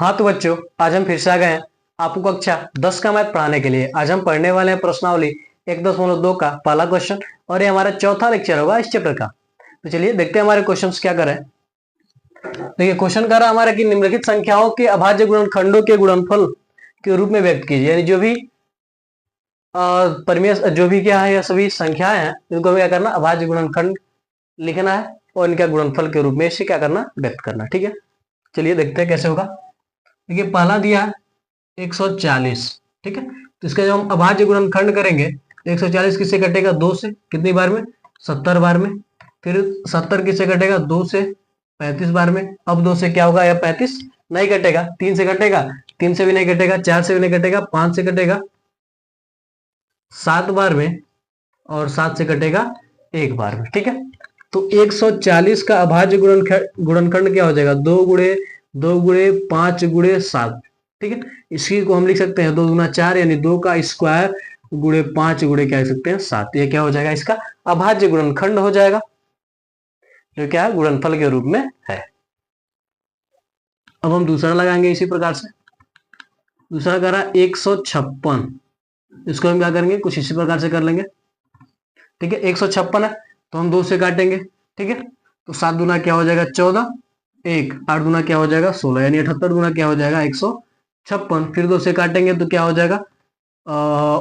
हाँ तो बच्चों, आज हम फिर से आ गए हैं आपको कक्षा 10 का मैथ पढ़ाने के लिए। आज हम पढ़ने वाले हैं प्रश्नावली 1.2 का पहला क्वेश्चन, और ये हमारा चौथा लेक्चर होगा इस चैप्टर का। तो चलिए देखते हैं हमारे क्वेश्चंस क्या करें। देखिए क्वेश्चन कर रहा है हमारा कि निम्नलिखित संख्याओं के अभाज्य गुणनखंडों के गुणनफल के रूप में व्यक्त कीजिए। यानी जो भी परिमेय जो भी क्या है, यह सभी संख्याएं हैं, इनको हमें क्या करना, अभाज्य गुणनखंड लिखना है और इनका गुणनफल के रूप में इसे क्या करना, व्यक्त करना। ठीक है, चलिए देखते हैं कैसे होगा। देखिए पहला दिया है 140। ठीक है, तो इसका जब हम अभाज्य गुणनखंड करेंगे, 140 किससे कटेगा, 2 से। कितनी बार में, 70 बार में। फिर 70 किससे कटेगा, 2 से 35 बार में। अब 2 से क्या होगा, या 35 नहीं कटेगा, 3 से कटेगा, 3 से भी नहीं कटेगा, 4 से भी नहीं कटेगा, 5 से कटेगा 7 बार में, और 7 से कटेगा 1 बार में। ठीक है, तो 140 का अभाज्य गुणनखंड क्या हो जाएगा, 2 गुणे 5 गुणे 7। ठीक है, इसी को हम लिख सकते हैं 2 गुना 4, यानी 2 का स्क्वायर गुणे 5 गुणे क्या लिख सकते हैं, 7। ये क्या हो जाएगा, इसका अभाज्य गुणनखंड हो जाएगा, जो क्या है, गुणनफल के रूप में है। अब हम दूसरा लगाएंगे इसी प्रकार से। दूसरा करा 156, इसको हम क्या करेंगे, कुछ इसी प्रकार से कर लेंगे। ठीक है, 156 है तो हम 2 से काटेंगे। ठीक है, तो 7 दूना क्या हो जाएगा, 14, 1 8 दूना क्या हो जाएगा, 16, यानी 78 दूना क्या हो जाएगा, 156। फिर 2 से काटेंगे तो क्या हो जाएगा,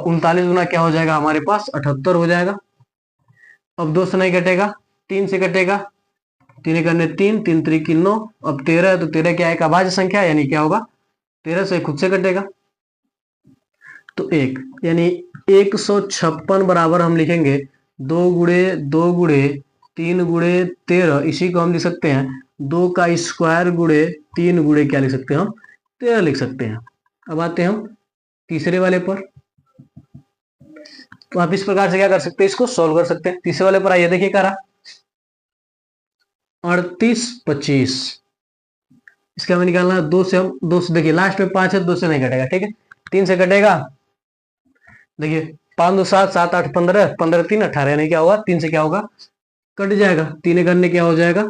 39 गुना क्या हो जाएगा, हमारे पास 78 हो जाएगा। अब 2 से नहीं कटेगा, 3 से कटेगा, 3 करने 3, 3 त्रिक 9। अब 13 है तो 13 क्या है, एक अभाज्य संख्या, यानी क्या होगा, 13 से खुद से कटेगा तो 1, यानी 156 बराबर हम लिखेंगे 2 गुणे 3 गुणे 13। इसी को हम लिख सकते हैं 2 का स्क्वायर गुणे 3 गुणे क्या लिख सकते हैं हम, 13 लिख सकते हैं। अब आते हैं हम तीसरे वाले पर। तो आप इस प्रकार से क्या कर सकते हैं, इसको सोल्व कर सकते हैं। तीसरे वाले पर आइए, देखिए करा 38 25। इसका हमें निकालना है, 2 से हम 2 से, देखिए लास्ट में 5 है, 2 से नहीं कटेगा। ठीक है, 3 से कटेगा, देखिए 5 2 7 7 8 15, 15 3 18, यानी क्या होगा, 3 से क्या होगा, कट जाएगा। 3 करने क्या हो जाएगा,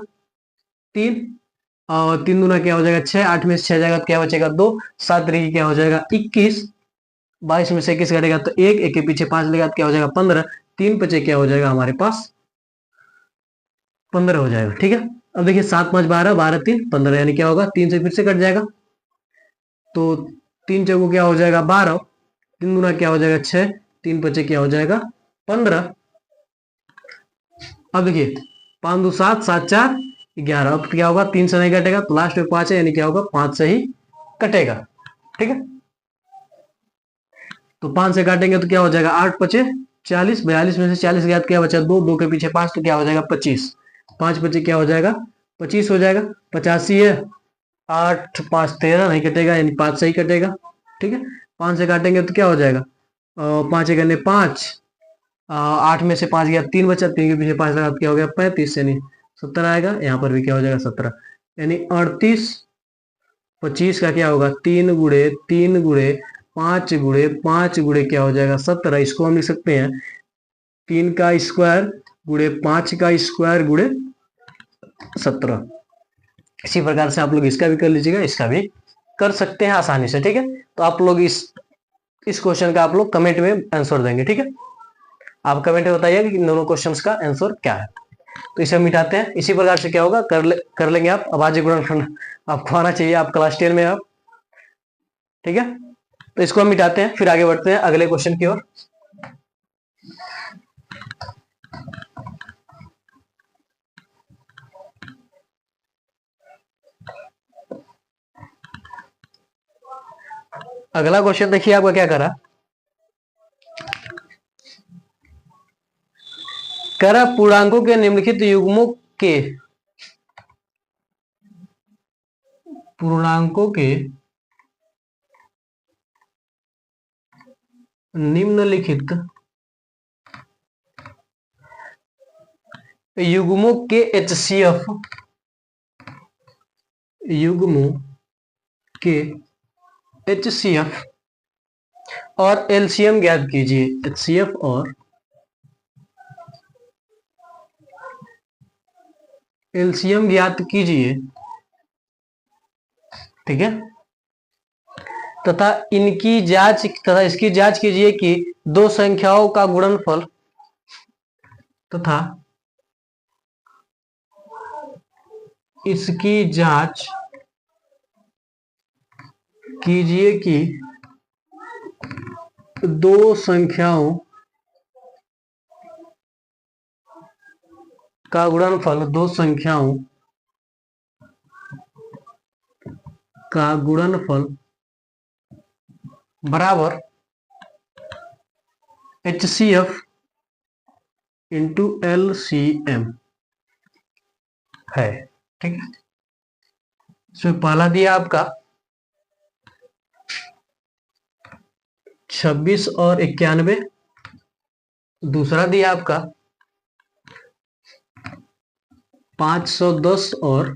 3, और 3 दूना क्या हो जाएगा, 6, 8 में से 6 जाएगा तो क्या बचेगा, 2, 7 तरीके क्या हो जाएगा, 21, 22 में से 21 घटेगा तो 1, 1 के पीछे 5 लेगा तो क्या हो जाएगा, 15, 3 बचे क्या हो जाएगा हमारे पास, 15 हो जाएगा। ठीक है, अब देखिए 7 5 12, 12 3 15, यानी क्या होगा, 3 से फिर से कट जाएगा तो 3 चौको क्या हो जाएगा, 12, 3 दूना क्या हो जाएगा, 6, 3 बचे क्या हो जाएगा, 15। अब देखिए 5 2 7 7 4 11। अब क्या होगा, 3 से नहीं कटेगा तो लास्ट में 5 है, यानी क्या होगा, 5 से ही कटेगा। ठीक है, तो 5 से काटेंगे तो क्या हो जाएगा, 8 पचे 40, 42 में से 40 गया तो क्या बचा, 2, 2 के पीछे 5 तो क्या हो जाएगा, 25, 5 बचे क्या हो जाएगा, 25 हो जाएगा। 85 है, 8 5 13 नहीं कटेगा, यानी 5 से ही कटेगा। ठीक है, 5 से काटेंगे तो क्या हो जाएगा, 5 करने 5, 8 में से 5 गया, 3 बचा, 3 के पीछे 5 लगा तो क्या हो गया, 35, यानी 70 आएगा। यहाँ पर भी क्या हो जाएगा, 17, यानी 38 25 का क्या होगा, 3 गुणे 3 गुणे 5 गुणे 5 गुणे क्या हो जाएगा, 17। इसको हम लिख सकते हैं 3 का स्क्वायर गुणे 5 का स्क्वायर गुणे 17। इसी प्रकार से आप लोग इसका भी कर लीजिएगा, इसका भी कर सकते हैं आसानी से। ठीक है, तो आप लोग इस क्वेश्चन का आप लोग कमेंट में आंसर देंगे। ठीक है, आप कमेंट में बताइए कि इन दोनों क्वेश्चंस का आंसर क्या है। तो इसे हम मिटाते हैं। इसी प्रकार से क्या होगा, कर लेंगे आप अभाज्य गुणनखंड। आपको आना चाहिए, आप क्लास 10 में आप। ठीक है, तो इसको हम मिटाते हैं, फिर आगे बढ़ते हैं अगले क्वेश्चन की ओर। अगला क्वेश्चन देखिए आपका क्या करा पूर्णांकों के निम्नलिखित युग्मों के पूर्णांकों के निम्नलिखित युग्मों के HCF युग्मों के HCF और LCM ज्ञात कीजिए। HCF और LCM ज्ञात कीजिए। ठीक है, तथा इनकी जांच तथा इसकी जांच कीजिए कि दो संख्याओं का गुणनफल तथा इसकी जांच कीजिए कि दो संख्याओं का गुणनफल बराबर HCF इंटू LCM है। ठीक है, इसमें पहला दिया आपका 26 और 91, दूसरा दिया आपका 510 और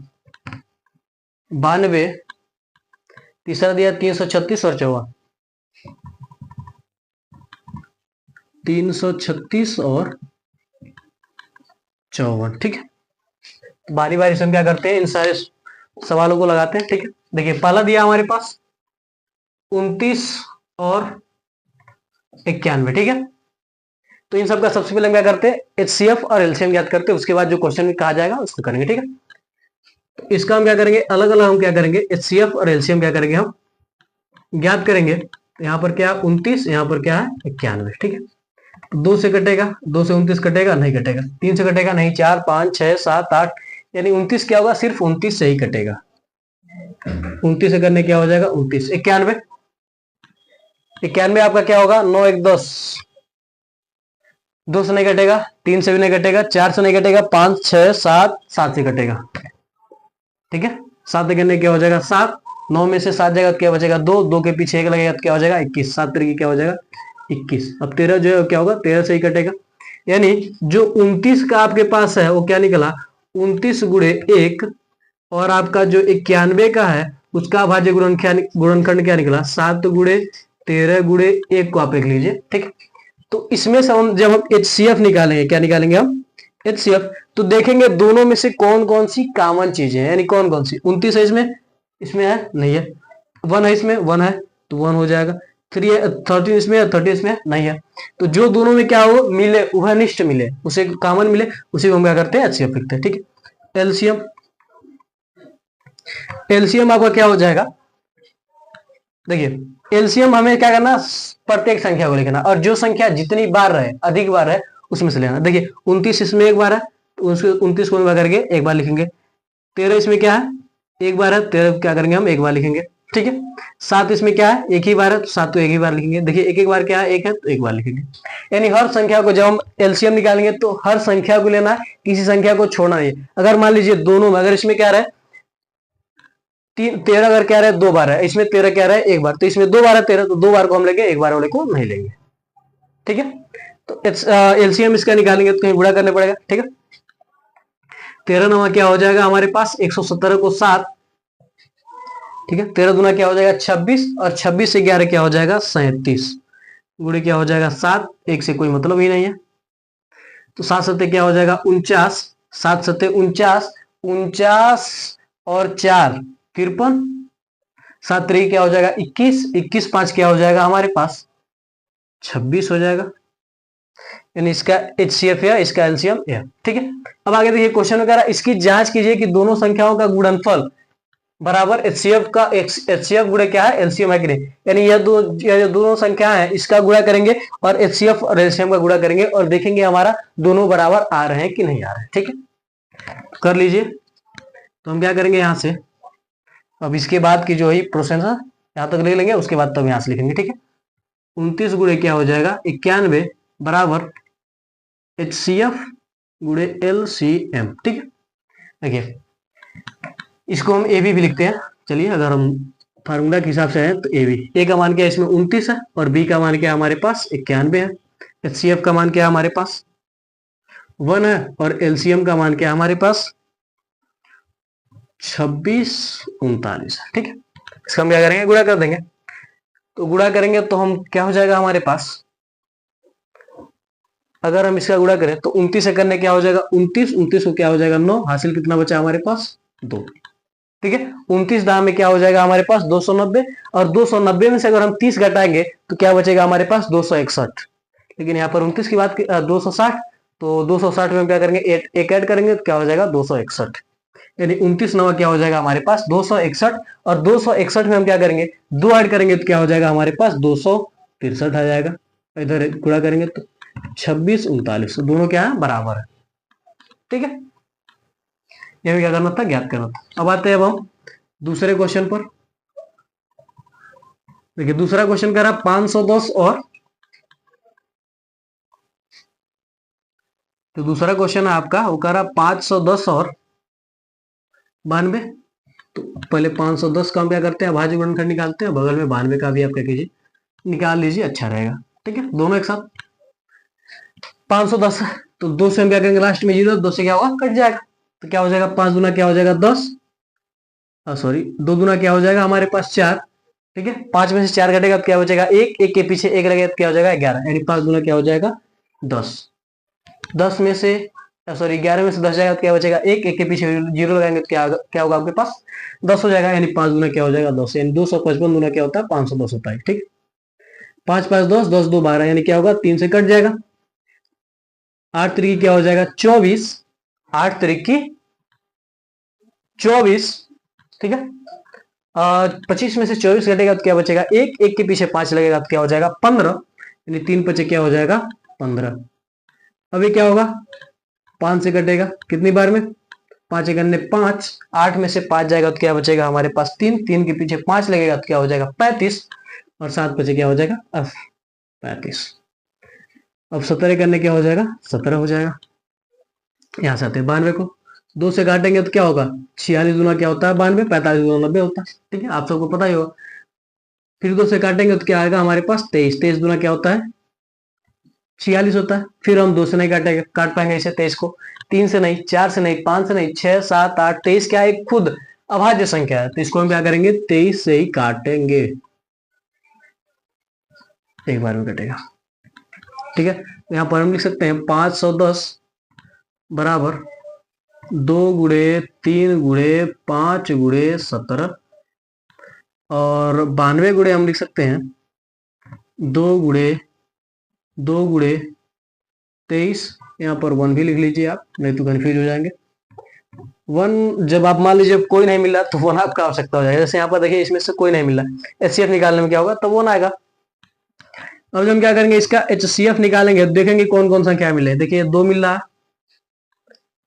92, तीसरा दिया 336 और 336 और 54। ठीक है, बारी बारी से हम क्या करते हैं, इन सारे सवालों को लगाते हैं। ठीक है, देखिए पहला दिया हमारे पास 29 और 91। ठीक है, तो इन सब का सबसे पहले हम क्या करते हैं, HCF और LCM ज्ञात करते हैं, उसके बाद जो क्वेश्चन में कहा जाएगा उसको करेंगे। ठीक है, तो इसका हम क्या करेंगे, अलग अलग हम क्या करेंगे, HCF और LCM क्या करेंगे, हम ज्ञात करेंगे। तो यहाँ पर क्या 29, यहाँ पर क्या है 91। ठीक है, तो 2 से कटेगा, 2 से 29 कटेगा, नहीं कटेगा। 3 से कटेगा, नहीं। 4, 5, 6, 7, 8, यानी 29 क्या होगा, सिर्फ 29 से ही कटेगा। 29 से करने क्या हो जाएगा, 29। 91, 91 आपका क्या होगा, 9 1 10, 2 से नहीं कटेगा, 3 से भी नहीं कटेगा, 4 से नहीं कटेगा, 5 6 7, 7 से कटेगा। ठीक है, 7 से करने क्या हो जाएगा 7, 9 में से 7 जाएगा तो क्या बचेगा 2, 2 के पीछे 1 लगेगा तो क्या हो जाएगा 21, 7 तरीके क्या हो जाएगा 21। अब 13 जो है क्या होगा, 13 से ही कटेगा। यानी जो 29 का आपके पास है वो क्या निकला, 29 गुणे 1, और आपका जो 91 का है उसका भाज्य गुणनखंड क्या निकला, 7 गुणे 13 गुणे 1 को आप लिख लीजिए। ठीक है, तो इसमें से हम जब हम HCF निकालेंगे, क्या निकालेंगे हम HCF, तो देखेंगे दोनों में से कौन कौन सी कॉमन चीजें हैं, यानी कौन कौन सी। 29 है इसमें, इसमें है नहीं है। 1 है इसमें, 1 है तो 1 हो जाएगा। फिर ये 13 इसमें है, 30 इसमें नहीं है। तो जो दोनों में क्या हो मिले, उभयनिष्ठ मिले, उसे कॉमन मिले, उसी को हम क्या करते हैं HCF लिखते हैं। ठीक है, एलसीएम, एलसीएम आपका क्या हो जाएगा, देखिए एलसीएम हमें क्या करना, प्रत्येक संख्या को लिखना, और जो संख्या जितनी बार रहे, अधिक बार है, उसमें से लेना। देखिए 29 इसमें एक बार है तो उसको 29 को करके एक बार लिखेंगे। 13 इसमें क्या है, एक बार है, 13 क्या करेंगे हम एक बार लिखेंगे। ठीक है, 7 इसमें क्या है, एक ही बार है तो 7 तो एक ही बार लिखेंगे। देखिए एक एक बार क्या है, एक है तो एक बार लिखेंगे। यानी हर संख्या को जब हम एलसीएम निकालेंगे तो हर संख्या को लेना है, किसी संख्या को छोड़ना नहीं। अगर मान लीजिए दोनों में, अगर इसमें क्या रहे 13, अगर क्या रहे 2 बार है, इसमें 13 क्या रहे 1 बार, तो इसमें 2 बार है 13, तो 2 बार को हम लेंगे, 1 बार वाले को नहीं लेंगे। ठीक है, तो एलसीएम इसका निकालेंगे तो कहीं गुणा करने पड़ेगा। ठीक है, 13 नवा क्या हो जाएगा हमारे पास 117 को 7। ठीक है, 13 दूना क्या हो जाएगा 26, और 26 से 11 क्या हो जाएगा 37, गुणे क्या हो जाएगा 7, 1 से कोई मतलब ही नहीं है, तो 7 सत्ते क्या हो जाएगा 49, 7 सत्ते 49, 49 और 4 53, 7 3 क्या हो जाएगा 21, 21 5 क्या हो जाएगा हमारे पास 26 हो जाएगा। यानी इसका HCF या इसका LCM या। ठीक है, अब आगे देखिए क्वेश्चन वगैरह, इसकी जांच कीजिए कि दोनों संख्याओं का गुणनफल बराबर HCF का HCF गुणे क्या है LCM है कि नहीं। यानी यह दोनों संख्या है, इसका गुणा करेंगे और HCF और LCM का गुणा करेंगे और देखेंगे हमारा दोनों बराबर आ रहे हैं कि नहीं आ रहे हैं। ठीक है, कर लीजिए। तो हम क्या करेंगे यहाँ से, अब इसके बाद की जो है प्रोसेस है यहाँ तक ले लेंगे, उसके बाद तब यहाँ से लिखेंगे। ठीक है, 29 गुणे क्या हो जाएगा 91 बराबर HCF गुणे LCM। ठीक है, देखिए इसको हम AB भी लिखते हैं। चलिए अगर हम फार्मूला के हिसाब से है तो AB, A का मान क्या है इसमें 29 है, और B का मान क्या है हमारे पास 91 है। HCF का मान क्या है हमारे पास 1 है, और LCM का मान क्या है हमारे पास 26 39 है। ठीक है, इसका हम क्या करेंगे गुणा कर देंगे। तो गुणा करेंगे तो हम क्या हो जाएगा हमारे पास, अगर हम इसका गुणा करें तो 29 से करने क्या हो जाएगा 29, 29 को क्या हो जाएगा 9, हासिल कितना बचा हमारे पास 2। ठीक है। 29 दाम में क्या हो जाएगा हमारे पास 290, और 290 में से अगर हम 30 घटाएंगे तो क्या बचेगा हमारे पास 261। लेकिन यहाँ पर 29 की बात 260, तो 260 में हम क्या करेंगे, एक ऐड करेंगे तो क्या हो जाएगा 261, यानी 29 नवा क्या हो जाएगा हमारे पास 261, और 261 में हम क्या करेंगे, दो ऐड करेंगे तो क्या हो जाएगा हमारे पास 263 आ जाएगा। इधर गुणा करेंगे तो 26 39, दोनों क्या है बराबर है। ठीक है, ये क्या करना था, ज्ञात करना था। अब आते हैं अब हम दूसरे क्वेश्चन पर। देखिए दूसरा क्वेश्चन कह रहा 510 और, तो दूसरा क्वेश्चन है आपका, वो कह रहा 510 और 92। तो पहले 510 का हम क्या करते हैं, भाज्य गुणनखंड निकालते हैं, बगल में 92 का भी आप क्या कीजिए निकाल लीजिए, अच्छा रहेगा। ठीक है, दोनों एक साथ 510, तो दो से हम क्या करेंगे लास्ट में जीरो, दो से क्या होगा कट जाएगा, तो क्या हो जाएगा 5 गुना क्या हो जाएगा 10, सॉरी 2 गुना क्या हो जाएगा हमारे पास 4। ठीक है, 5 में से 4 घटेगा तो क्या बचेगा एक, एक के पीछे एक लगेगा तो क्या हो जाएगा 11, यानी 5 गुना क्या हो जाएगा 10। 10 में से सॉरी 11 में से 10 जाएगा तो क्या बचेगा एक, एक के पीछे जीरो लगाएंगे तो क्या होगा आपके पास 10 हो जाएगा, यानी 5 गुना क्या हो जाएगा 10, यानी 255 गुना क्या होता है 510 होता है। ठीक, 5 5 10, 10 2 12, यानी क्या होगा 3 से कट जाएगा, 8 तरीके क्या हो जाएगा 24, 8 तरीके 24। ठीक है, 25 में से 24 घटेगा तो क्या बचेगा एक, एक के पीछे 5 लगेगा तो क्या हो जाएगा 15, यानी 3 पचे क्या हो जाएगा 15। अभी क्या होगा 5 से कटेगा कितनी बार में, 5 एक अन्य 5, 8 में से 5 जाएगा तो क्या बचेगा हमारे पास 3, 3 के पीछे 5 लगेगा तो क्या हो जाएगा 35, और 7 बचे क्या हो जाएगा अब 35। अब 17 करने क्या हो जाएगा 17 हो जाएगा। यहाँ से आते हैं 92 को, 2 से काटेंगे तो क्या होगा 46 गुना क्या होता है 92, 45 गुना 90 होता है। ठीक है, आप सबको पता ही होगा। फिर 2 से काटेंगे तो क्या आएगा हमारे पास 23, 23 गुना क्या होता है 46 होता है। फिर हम 2 से नहीं काटेंगे, काट पाएंगे इसे 23 को, 3 से नहीं, 4 से नहीं, 5 से नहीं, 6 7 8, 23 क्या है खुद अभाज्य संख्या है, तो इसको हम क्या करेंगे 23 से ही काटेंगे, एक बार में कटेगा। ठीक है, तो यहाँ पर हम लिख सकते हैं 510 बराबर 2 गुणे 3 गुणे 5 गुणे 17, और 92 गुणे हम लिख सकते हैं 2 गुणे 23, यहाँ पर 1 भी लिख लीजिए आप, नहीं तो कंफ्यूज हो जाएंगे। 1 जब आप मान लीजिए कोई नहीं मिला तो 1 आपका आवश्यकता हो जाएगा, जैसे यहाँ पर देखिए इसमें से कोई नहीं मिला, एचसीएफ निकालने में क्या होगा तो 1 आएगा। अब हम क्या करेंगे इसका एचसीएफ निकालेंगे, देखेंगे कौन कौन संख्या मिले, देखिए 2 मिल रहा,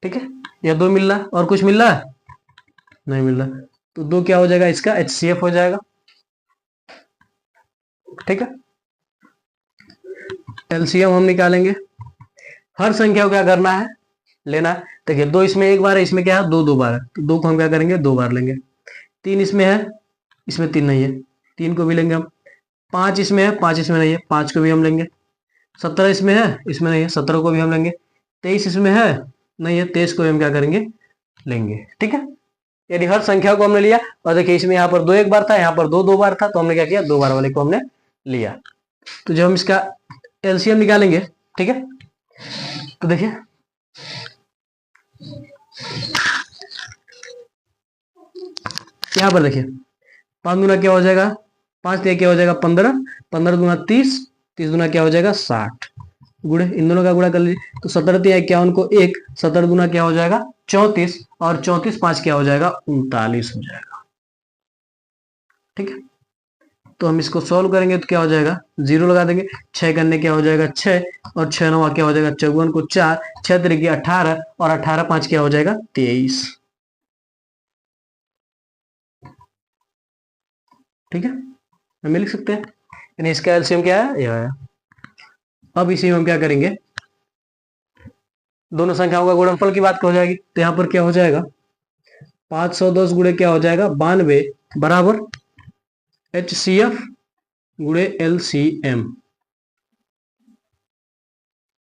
ठीक है, या 2 मिल रहा और कुछ मिल रहा है नहीं मिल रहा, तो 2 क्या हो जाएगा इसका एचसीएफ हो जाएगा। ठीक है, एलसीएम हम निकालेंगे, हर संख्या को क्या करना है लेना है। देखिए 2 इसमें एक बार है, इसमें क्या है 2 2 बार है, तो 2 को हम क्या करेंगे 2 बार लेंगे। 3 इसमें है, इसमें 3 नहीं है, 3 को भी लेंगे हम। 5 इसमें है, 5 इसमें नहीं है, 5 को भी हम लेंगे। 17 इसमें है, इसमें नहीं है, 17 को भी हम लेंगे। 23 इसमें है, नहीं है, 23 को भी हम क्या करेंगे लेंगे। ठीक है, यानी हर संख्या को हमने लिया, और देखिए इसमें यहाँ पर 2 एक बार था, यहाँ पर 2 2 बार था, तो हमने क्या किया 2 बार वाले को हमने लिया। तो जब हम इसका एलसीएम निकालेंगे, ठीक है, तो देखिए यहाँ पर देखिए 5 गुना क्या हो जाएगा 5 क्या हो जाएगा 15, 15 गुना 30, 30 गुना क्या हो जाएगा 60, गुणे इन दोनों का गुणा कर लीजिए, तो 17 51 को 1, 17 गुना क्या हो जाएगा 34, और 34 5 क्या हो जाएगा 39 हो जाएगा। ठीक है, तो हम इसको सॉल्व करेंगे तो क्या हो जाएगा 0 लगा देंगे, 6 करने क्या हो जाएगा 6, और 6 9 क्या हो जाएगा 54 को 4, 6 तरीके 18, और 18 5 क्या हो जाएगा 23। ठीक है, हम लिख सकते हैं, यानी इसका एलसीएम क्या है यह है। अब इसी में हम क्या करेंगे दोनों संख्याओं का गुणनफल की बात हो जाएगी, तो यहाँ पर क्या हो जाएगा 510 गुणे क्या हो जाएगा 92 बराबर एचसीएफ गुणे एलसीएम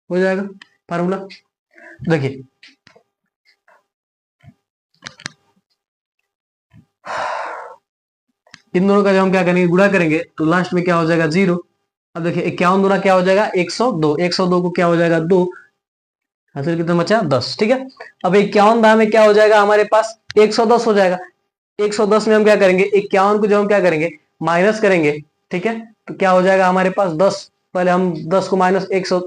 हो जाएगा फार्मूला। देखिए इन दोनों का जब हम क्या करेंगे गुणा करेंगे तो लास्ट में क्या हो जाएगा 0। अब देखिए 51 गुना क्या हो जाएगा 102, 102 को क्या हो जाएगा 2, हासिल कितना बचा 10। ठीक है, अब 51 दाम में क्या हो जाएगा हमारे पास 110 हो जाएगा, 110 में हम क्या करेंगे, 51 को जो हम क्या करेंगे माइनस करेंगे, ठीक है, तो क्या हो जाएगा हमारे पास 10, पहले हम 10 को माइनस 100,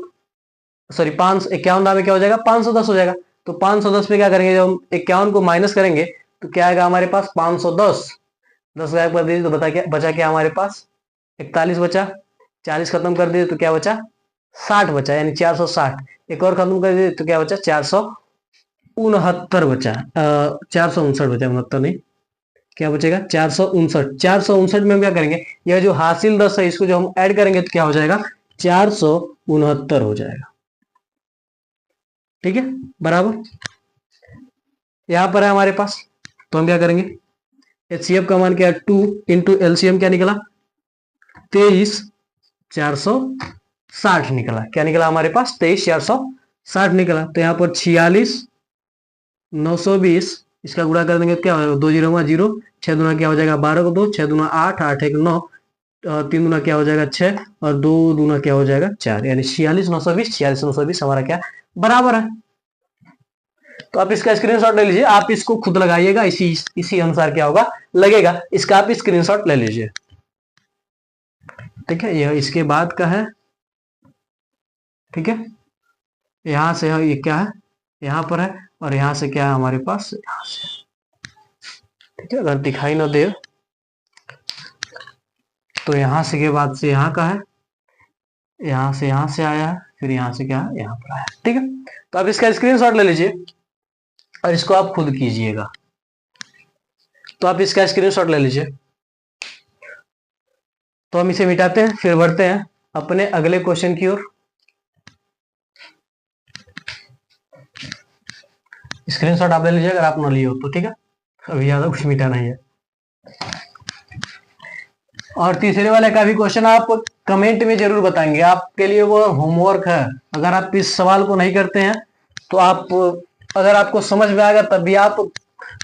सॉरी 5, 51 में क्या हो जाएगा 510 हो जाएगा। तो 510 पे क्या करेंगे, जब हम 51 को माइनस करेंगे तो क्या आएगा हमारे पास 510, 10 गायब कर दीजिए तो बता क्या बचा, क्या हमारे पास 41 बचा, 40 खत्म कर दीजिए तो क्या बचा 60 बचा, यानी 460, एक और खत्म कर दीजिए तो क्या बचा 469 बचा, 459 बचा, 69 नहीं, क्या बचेगा 459, 459 में हम क्या करेंगे, यह जो हासिल 10 है इसको जो हम ऐड करेंगे तो क्या हो जाएगा 469 हो जाएगा, ठीक है बराबर। यहां पर है हमारे पास, तो हम क्या करेंगे, एचसीएफ का मान क्या है 2 इंटू एलसीएम क्या निकला 23,460 निकला, क्या निकला हमारे पास 23,460 निकला। तो यहाँ पर 46,920 इसका गुणा कर देंगे तो क्या हो जाएगा, 2 जीरो 0, 6 दूना क्या हो जाएगा 12 को 2, 6 दूना 8, 8 एक 9, 3 दूना क्या हो जाएगा 6 और 2 दूना क्या हो जाएगा 4, यानी 46,920, 46,920 हमारा क्या बराबर है। तो आप इसका स्क्रीनशॉट ले लीजिए, आप इसको खुद लगाइएगा, इसी अनुसार क्या होगा लगेगा, इसका आप स्क्रीनशॉट ले लीजिए, ठीक है। यह इसके बाद का है, ठीक है, यहां से ये क्या है यहां पर है, और यहां से क्या है हमारे पास यहां से, ठीक है, अगर दिखाई ना दे तो यहां से के बाद से यहां का है, यहां से आया है, फिर यहां से क्या है यहां पर आया, ठीक है। तो आप इसका स्क्रीनशॉट ले लीजिए और इसको आप खुद कीजिएगा, तो आप इसका स्क्रीनशॉट ले लीजिए। तो हम इसे मिटाते हैं, फिर बढ़ते हैं अपने अगले क्वेश्चन की ओर। स्क्रीनशॉट आप ले लीजिए अगर आप ना लिए हो तो, ठीक है, अभी ज्यादा कुछ मिटा नहीं है। और तीसरे वाले का भी क्वेश्चन आप कमेंट में जरूर बताएंगे, आपके लिए वो होमवर्क है, अगर आप इस सवाल को नहीं करते हैं तो आप, अगर आपको समझ में आएगा तब भी आप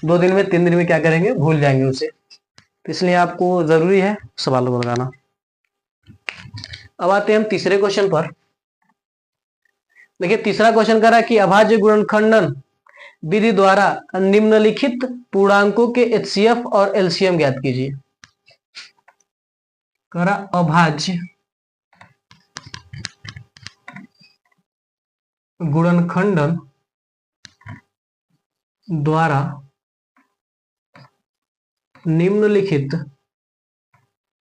2 दिन में 3 दिन में क्या करेंगे भूल जाएंगे उसे, तो इसलिए आपको जरूरी है सवाल को लगाना। अब आते हैं हम तीसरे क्वेश्चन पर। देखिए तीसरा क्वेश्चन कह रहा है कि अभाज्य गुणनखंडन विधि द्वारा निम्नलिखित पूर्णांकों के एचसीएफ और एलसीएम ज्ञात कीजिए। कह रहा अभाज्य गुणनखंडन द्वारा निम्नलिखित,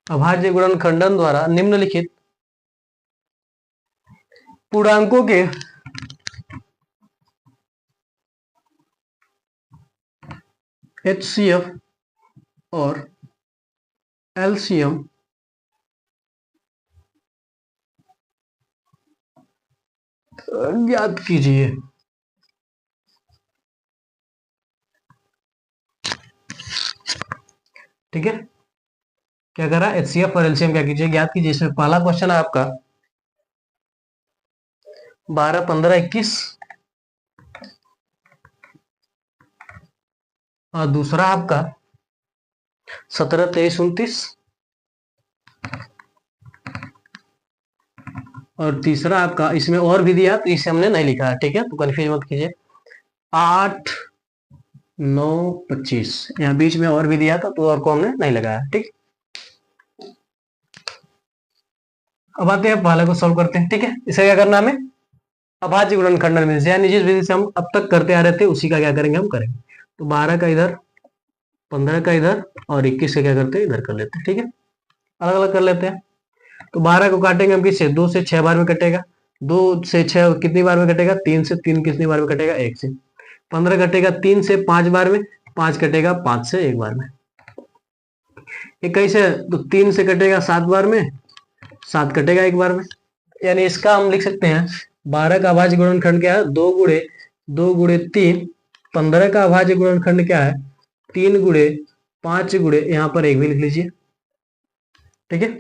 अभाज्य गुणनखंडन द्वारा निम्नलिखित पूर्णांकों के एचसीएफ और एलसीएम ज्ञात कीजिए। ठीक है, क्या कह रहा है एचसीएफ और एलसीएम क्या कीजिए ज्ञात कीजिए। इसमें पहला क्वेश्चन है आपका 12, 15, 21 और दूसरा आपका 17, 23, 29 और तीसरा आपका, इसमें और भी दिया तो इसे हमने नहीं लिखा है, ठीक है, तो कंफ्यूज मत कीजिए। 8, 9, 25 यहाँ बीच में और भी दिया था तो और को हमने नहीं लगाया, ठीक। अब आते हैं पहले को सॉल्व करते हैं, ठीक है। इसे क्या करना हमें अभाज्य गुणनखंडन में, यानी जिस विधि से हम अब तक करते आ रहे थे उसी का क्या करेंगे हम करेंगे। तो 12 का इधर, 15 का इधर और 21 का क्या करते हैं इधर कर लेते हैं, ठीक है, अलग अलग कर लेते हैं। तो 12 को काटेंगे हम किससे, 2 से 6 बार में कटेगा, 2 से 6 कितनी बार में कटेगा, 3 से 3 कितनी बार में कटेगा, 1 से। 15 कटेगा 3 से 5 बार में, 5 कटेगा 5 से 1 बार में। 21 है तो 3 से कटेगा 7 बार में, 7 कटेगा 1 बार में। यानी इसका हम लिख सकते हैं 12 का अभाज्य गुणनखंड क्या है, 2 गुणे 3। 15 का अभाज्य गुणनखंड क्या है, 3 गुणे 5 गुणे यहाँ पर 1 भी लिख लीजिए, ठीक है।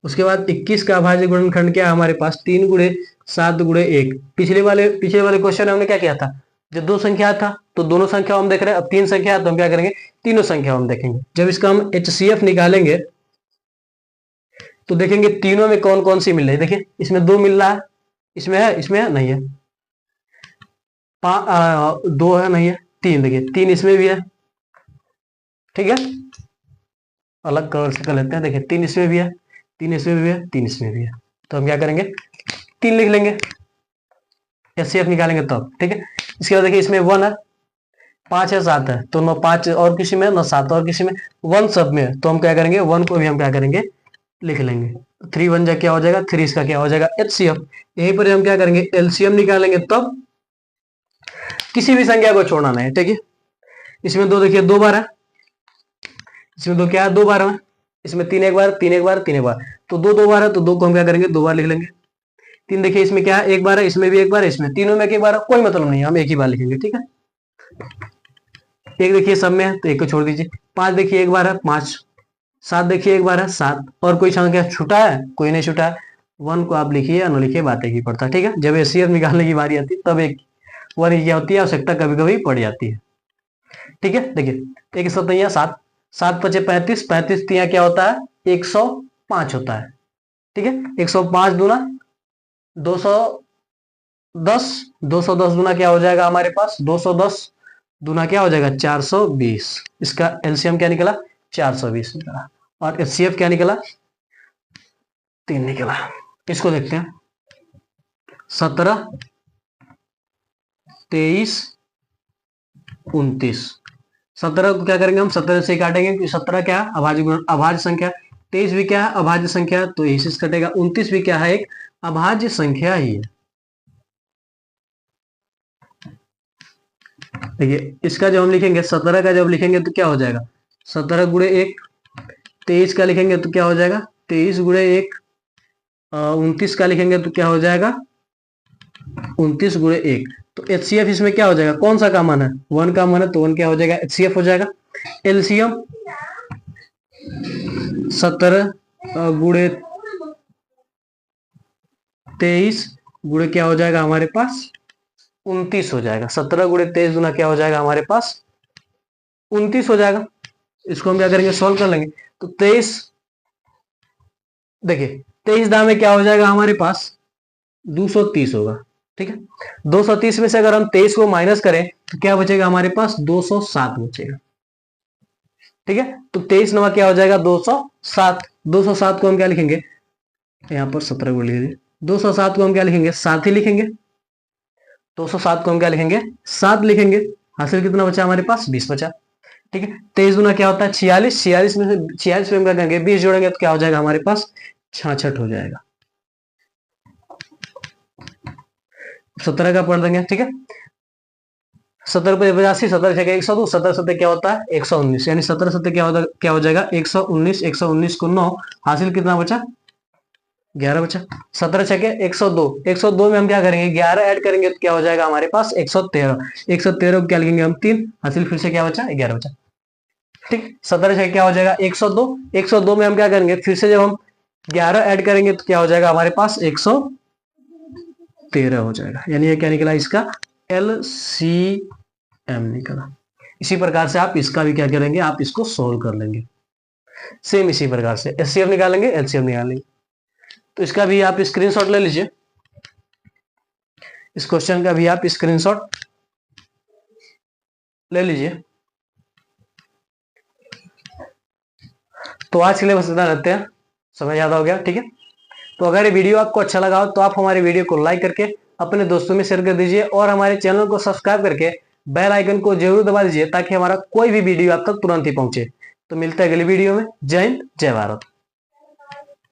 उसके बाद 21 का अभाज्य गुणनखंड क्या है हमारे पास, 3 गुणे 7 गुणे 1। पिछले वाले क्वेश्चन में हमने क्या किया था, जब 2 संख्या था तो दोनों संख्या हम देख रहे हैं, अब 3 संख्या है तो हम क्या करेंगे तीनों संख्या हम देखेंगे। जब इसका हम एचसीएफ निकालेंगे तो देखेंगे तीनों में कौन कौन सी मिल रही है। देखिए इसमें 2 मिल रहा है, इसमें है नहीं है, 2 है नहीं है, 3, देखिए 3 इसमें भी है, ठीक है, अलग कलर से कर लेते हैं। देखिए 3 इसमें भी है, 3 इसमें भी है, 3 इसमें भी है, तो हम क्या करेंगे 3 लिख लेंगे, एचसीएफ निकालेंगे तब। ठीक है, इसके बाद देखिए इसमें 1 है, 5 है, 7 है, तो 9 5 और किसी में, 9 7 और किसी में, 1 सब में है, तो हम क्या करेंगे 1 को भी हम क्या करेंगे लिख लेंगे। 3 1 जा क्या हो जाएगा 3, इसका क्या हो जाएगा एचसीएफ। यहीं पर हम क्या करेंगे एलसीएम निकालेंगे, तब किसी भी संख्या को छोड़ना नहीं। ठीक है, इसमें 2 देखिए 2 बार है, इसमें 2 क्या है 2 बार है, इसमें 3 एक बार, 3 एक बार, 3 एक बार, तो 2 2 बार है, तो 2 को हम क्या करेंगे 2 बार लिख लेंगे। 3 देखिए इसमें क्या है 1 बार है, इसमें भी 1 बार है, इसमें तीनों में 1 बार है, कोई मतलब नहीं है, हम एक ही बार लिखेंगे। ठीक है, 1 देखिए सब में है, तो 1 को छोड़ दीजिए। 5 देखिए 1 बार है 5, 7 देखिए 1 बार है 7, और कोई संख्या छूटा है, कोई नहीं छूटा है। 1 को आप लिखिए या न लिखिए, बात एक ही पड़ता है। ठीक है, जब एचसीएफ निकालने की बारी आती है तब एक 1 की क्या होती है आवश्यकता कभी कभी पड़ जाती है। ठीक है, देखिए 1 7 7, 7 5 35, 35 तिया क्या होता है 105 होता है। ठीक है, 105 दूना 210, 210 दूना क्या हो जाएगा हमारे पास 210 दूना क्या हो जाएगा 420, इसका एलसीएम क्या निकला 420 निकला, और एचसीएफ क्या निकला 3 निकला। इसको देखते हैं 17 23 29, 17 को क्या करेंगे हम 17 से काटेंगे, क्योंकि 17 क्या है अभाज्य संख्या, 23 भी क्या है अभाज्य संख्या, तो इसी से कटेगा। 29 भी क्या है एक अभाज्य संख्या ही है। देखिए इसका जब हम लिखेंगे 17 का जब लिखेंगे तो क्या हो जाएगा 17 गुणे 1, 23 का लिखेंगे तो क्या हो जाएगा 23 गुणे 1, 29 का लिखेंगे तो क्या हो जाएगा 29 गुणे 1, तो एचसीएफ इसमें क्या हो जाएगा कौन सा का मान है 1 का मान है, तो 1 क्या हो जाएगा एचसीएफ हो जाएगा। एलसीएम 17 गुणे 23 गुणे क्या हो जाएगा हमारे पास 29 हो जाएगा। 17 गुणे 23 गुना क्या हो जाएगा हमारे पास 29 हो जाएगा। इसको हम क्या करेंगे सॉल्व कर लेंगे, तो 23 देखिए 23 दाम में क्या हो जाएगा हमारे पास 230 होगा। ठीक है, 230 में से अगर हम 23 को माइनस करें तो क्या बचेगा हमारे पास 207 बचेगा। ठीक है, तो 23 नवा क्या हो जाएगा 207, 207 को हम क्या लिखेंगे यहां पर 17 को लिख दीजिए, 207 को हम क्या लिखेंगे 7 ही लिखेंगे, 207 को हम क्या लिखेंगे 7 लिखेंगे। हासिल कितना बचा हमारे पास 20 बचा। ठीक है, 23 गुना क्या होता है 46, 46 में से 46 में हम क्या करेंगे 20 जोड़ेंगे तो क्या हो जाएगा हमारे पास 66 हो जाएगा। 17 का पढ़ देंगे। ठीक है, 17 पे 85, 17 से 102, 17 सत्ते क्या होता है 119, यानी 17 सत्ते क्या हो जाएगा 119, 119 को 9, हासिल कितना बचा 11 बचा। 17 छके 102, 102 में हम क्या करेंगे 11 ऐड करेंगे तो क्या हो जाएगा हमारे पास 113, 113 को क्या लिखेंगे हम 3, हासिल फिर से क्या बचा 11 बचा। ठीक, 17 छके क्या हो जाएगा 102, 102 में हम क्या करेंगे फिर से जब हम 11 ऐड करेंगे तो क्या हो जाएगा हमारे पास 113 हो जाएगा, यानी ये क्या निकला इसका एलसीएम निकला। इसी प्रकार से आप इसका भी क्या करेंगे आप इसको सोल्व कर लेंगे, सेम इसी प्रकार से एचसीएफ निकालेंगे एलसीएम निकालेंगे। तो इसका भी आप स्क्रीनशॉट ले लीजिए, इस क्वेश्चन का भी आप स्क्रीनशॉट ले लीजिए। तो आज के लिए बस इतना रहते हैं, समय ज्यादा हो गया। ठीक है, तो अगर ये वीडियो आपको अच्छा लगा हो तो आप हमारे वीडियो को लाइक करके अपने दोस्तों में शेयर कर दीजिए, और हमारे चैनल को सब्सक्राइब करके बेल आइकन को जरूर दबा दीजिए, ताकि हमारा कोई भी वीडियो आप तक तुरंत ही पहुंचे। तो मिलते हैं अगली वीडियो में। जय हिंद, जय भारत।